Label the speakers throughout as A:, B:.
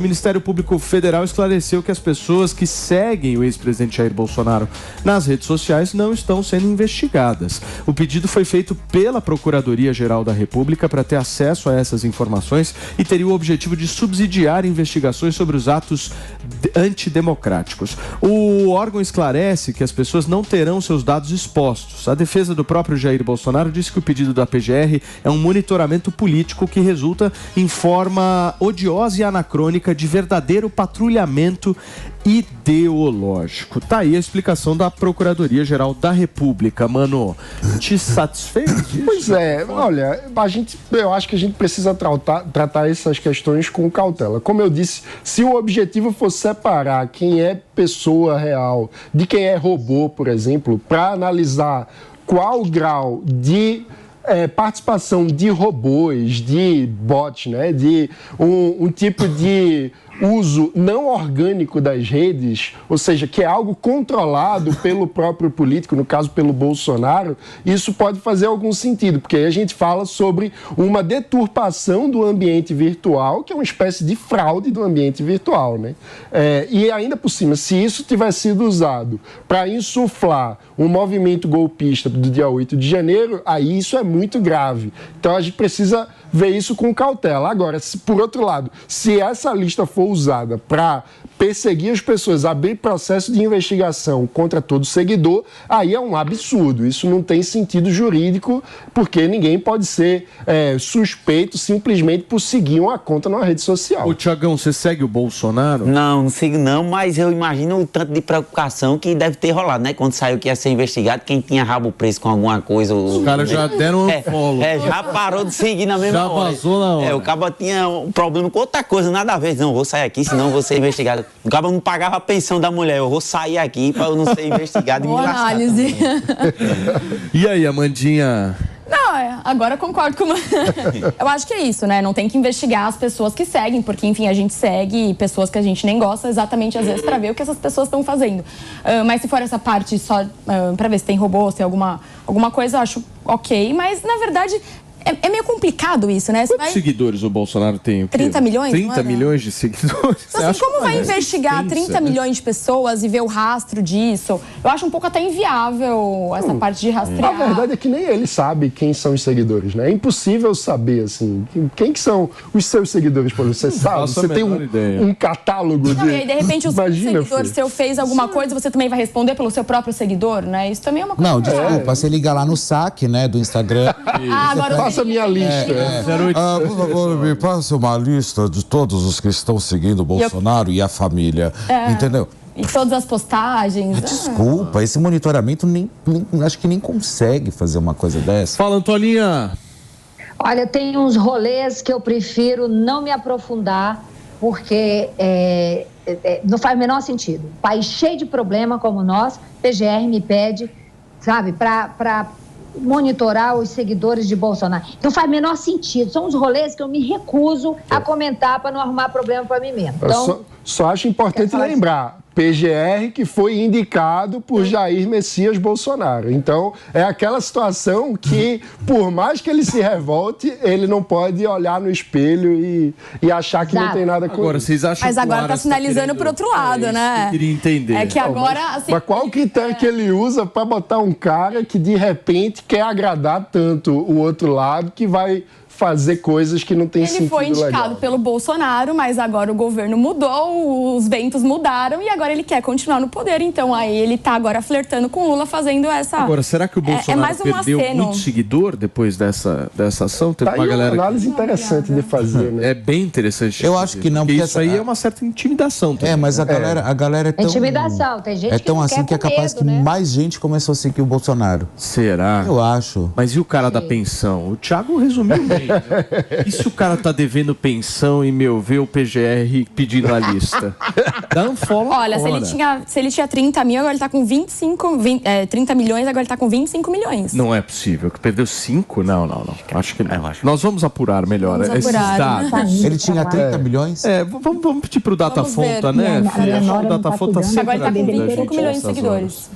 A: O Ministério Público Federal esclareceu que as pessoas que seguem o ex-presidente Jair Bolsonaro nas redes sociais não estão sendo investigadas. O pedido foi feito pela Procuradoria-Geral da República para ter acesso a essas informações e teria o objetivo de subsidiar investigações sobre os atos antidemocráticos. O órgão esclarece que as pessoas não terão seus dados expostos. A defesa do próprio Jair Bolsonaro disse que o pedido da PGR é um monitoramento político que resulta em forma odiosa e anacrônica de verdadeiro patrulhamento ideológico. Tá aí a explicação da Procuradoria-Geral da República, mano. Te satisfez disso?
B: Pois é, olha, eu acho que a gente precisa tratar essas questões com cautela. Como eu disse, se o objetivo for separar quem é pessoa real de quem é robô, por exemplo, para analisar qual grau de participação de robôs, de bots, né, de um tipo de uso não orgânico das redes, ou seja, que é algo controlado pelo próprio político, no caso pelo Bolsonaro, isso pode fazer algum sentido, porque aí a gente fala sobre uma deturpação do ambiente virtual, que é uma espécie de fraude do ambiente virtual, né? E ainda por cima, se isso tivesse sido usado para insuflar um movimento golpista do dia 8 de janeiro, aí isso é muito grave. Então a gente precisa ver isso com cautela. Agora, por outro lado, se essa lista for usada para perseguir as pessoas, abrir processo de investigação contra todo seguidor, aí é um absurdo. Isso não tem sentido jurídico, porque ninguém pode ser suspeito simplesmente por seguir uma conta numa rede social.
A: Ô, Tiagão, você segue o Bolsonaro?
C: Não, não sigo não, mas eu imagino o tanto de preocupação que deve ter rolado, né? Quando saiu que ia ser investigado, quem tinha rabo preso com alguma coisa...
A: Os caras já deram um follow.
C: Já parou de seguir na mesma hora.
A: Já vazou na hora.
C: O cabo tinha um problema com outra coisa, nada a ver. Não, vou sair aqui, senão vou ser investigado. O cabo não pagava a pensão da mulher, eu vou sair aqui para eu não ser investigado.
D: Boa análise.
A: E aí, Amandinha?
D: Não, agora eu concordo com... Eu acho que é isso, né? Não tem que investigar as pessoas que seguem, porque, enfim, a gente segue pessoas que a gente nem gosta exatamente, às vezes, para ver o que essas pessoas estão fazendo. Mas se for essa parte só para ver se tem robô, se tem alguma coisa, eu acho ok. Mas, na verdade... É meio complicado isso, né?
A: Quantos seguidores o Bolsonaro tem? O quê?
D: 30 milhões?
A: 30 milhões de seguidores?
D: Então, assim, como vai investigar 30 milhões de pessoas e ver o rastro disso? Eu acho um pouco até inviável essa parte de rastrear.
B: A verdade é que nem ele sabe quem são os seguidores, né? É impossível saber, assim, quem que são os seus seguidores, por exemplo. Você sabe? Você tem um catálogo de...
D: Não, e aí, de repente, o seu seguidor, se eu fez alguma coisa, você também vai responder pelo seu próprio seguidor, né? Isso também é uma coisa...
E: Não, desculpa, você liga lá no saque, né, do Instagram.
B: Agora passa a minha lista.
E: Por favor, me passe uma lista de todos os que estão seguindo o Bolsonaro e a família. Entendeu?
D: E todas as postagens.
E: Desculpa, esse monitoramento acho que nem consegue fazer uma coisa dessa.
A: Fala, Antoninha.
F: Olha, tem uns rolês que eu prefiro não me aprofundar, porque não faz o menor sentido. País cheio de problema como nós, PGR me pede, sabe, para monitorar os seguidores de Bolsonaro. Não faz o menor sentido. São uns rolês que eu me recuso a comentar para não arrumar problema para mim mesmo. Então,
B: só acho importante lembrar, PGR que foi indicado por Jair Messias Bolsonaro. Então, é aquela situação que, por mais que ele se revolte, ele não pode olhar no espelho e achar que não tem nada com
A: agora,
B: isso.
A: Vocês acham
D: mas agora está sinalizando por outro lado, né?
A: Eu queria entender.
D: É que agora... Assim,
B: mas qual o critério que ele usa para botar um cara que, de repente, quer agradar tanto o outro lado que vai fazer coisas que não tem sentido legal?
D: Ele foi indicado pelo Bolsonaro, mas agora o governo mudou, os ventos mudaram e agora ele quer continuar no poder. Então aí ele tá agora flertando com o Lula, fazendo essa...
A: Agora, será que o Bolsonaro perdeu muito seguidor depois dessa ação? Teve uma galera...
B: uma análise interessante de fazer, né?
A: É bem interessante.
E: Eu acho que não,
A: porque isso aí é uma certa intimidação também.
E: Mas a galera é tão...
F: Intimidação, tem gente que
E: tão
F: não
E: assim
F: quer
E: que é capaz
F: medo, né?
E: mais gente começou a seguir o Bolsonaro.
A: Será?
E: Eu acho.
A: Mas e o cara da pensão? O Thiago resumiu bem. E se o cara tá devendo pensão e, vê o PGR pedindo a lista? Dá um follow.
D: Olha, se ele tinha 30 mil, agora ele tá com 30 milhões, agora ele tá com 25 milhões.
A: Não é possível. Que perdeu 5? Não. Acho que não. Nós vamos apurar melhor esses dados.
E: Ele tinha 30 milhões?
A: Vamos pedir pro Datafonta, né? O Datafonta sempre...
D: Agora ele tá com 25 milhões de seguidores.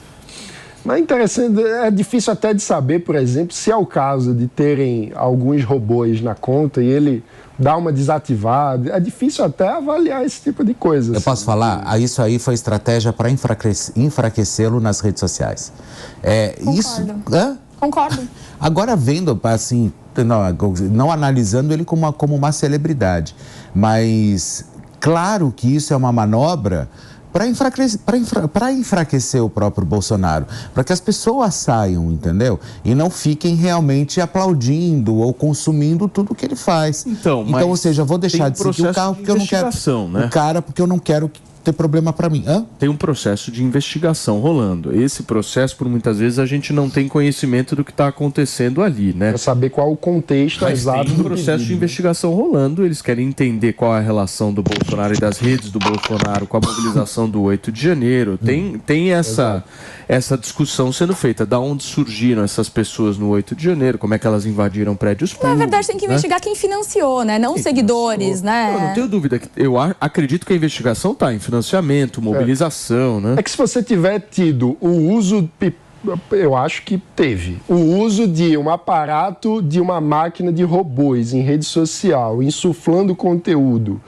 B: Mas é interessante, é difícil até de saber, por exemplo, se é o caso de terem alguns robôs na conta e ele dá uma desativada. É difícil até avaliar esse tipo de coisa.
E: Eu posso falar? Isso aí foi estratégia para enfraquecê-lo nas redes sociais.
D: Concordo.
E: Isso. Hã?
D: Concordo.
E: Agora vendo, assim, não analisando ele como uma celebridade, mas claro que isso é uma manobra para enfraquecer o próprio Bolsonaro, para que as pessoas saiam, entendeu? E não fiquem realmente aplaudindo ou consumindo tudo que ele faz.
A: Então,
E: ou seja, eu vou deixar de seguir o carro porque eu não quero,
A: né?
E: o cara porque eu não quero ter problema para mim. Hã?
A: Tem um processo de investigação rolando. Esse processo, por muitas vezes, a gente não tem conhecimento do que está acontecendo ali, né?
B: Para saber qual o contexto exato.
A: Tem um processo de investigação rolando. Eles querem entender qual é a relação do Bolsonaro e das redes do Bolsonaro com a mobilização do 8 de janeiro. Tem essa discussão sendo feita. Da onde surgiram essas pessoas no 8 de janeiro? Como é que elas invadiram prédios públicos?
D: Na verdade, tem que investigar quem financiou, né? Não os seguidores, né?
A: Eu não tenho dúvida. Eu acredito que a investigação está em financiamento, mobilização, né?
B: É que se você tiver tido o uso, eu acho que teve, o uso de um aparato, de uma máquina de robôs em rede social, insuflando conteúdo,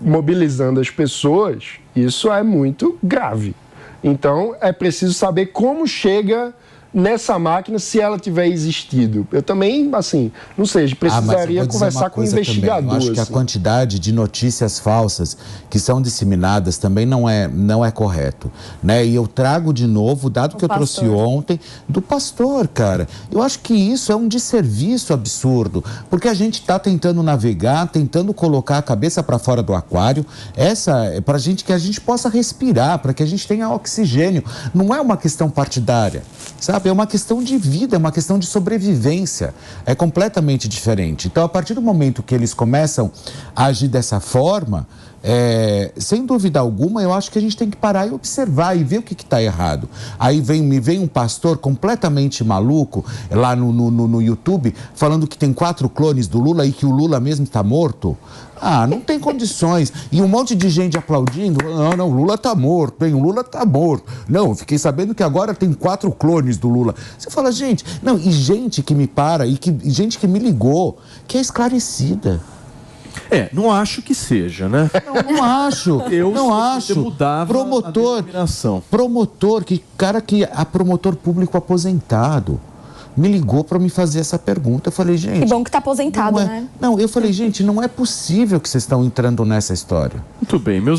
B: mobilizando as pessoas, isso é muito grave. Então, é preciso saber como chega nessa máquina, se ela tiver existido. Eu também, assim, não sei, precisaria conversar com o investigador.
E: Eu acho que a quantidade de notícias falsas que são disseminadas também não é correto, né? E eu trago de novo o dado que eu trouxe ontem do pastor, cara. Eu acho que isso é um desserviço absurdo, porque a gente está tentando navegar, tentando colocar a cabeça para fora do aquário, para que a gente possa respirar, para que a gente tenha oxigênio. Não é uma questão partidária, sabe? É uma questão de vida, é uma questão de sobrevivência. É completamente diferente. Então, a partir do momento que eles começam a agir dessa forma, sem dúvida alguma, eu acho que a gente tem que parar e observar e ver o que está errado. Aí me vem um pastor completamente maluco lá no YouTube falando que tem 4 clones do Lula e que o Lula mesmo está morto. Ah, não tem condições. E um monte de gente aplaudindo. Não, o Lula tá morto, hein? O Lula tá morto. Não, fiquei sabendo que agora tem 4 clones do Lula. Você fala, gente, não, e gente que me para, e gente que me ligou, que é esclarecida.
A: Não acho que seja, né?
E: Não acho. Não acho.
A: Promotor,
E: promotor público aposentado me ligou para me fazer essa pergunta. Eu falei, gente...
D: Que bom que tá aposentado, né?
E: Não, eu falei, gente, não é possível que vocês estão entrando nessa história.
A: Muito bem, meus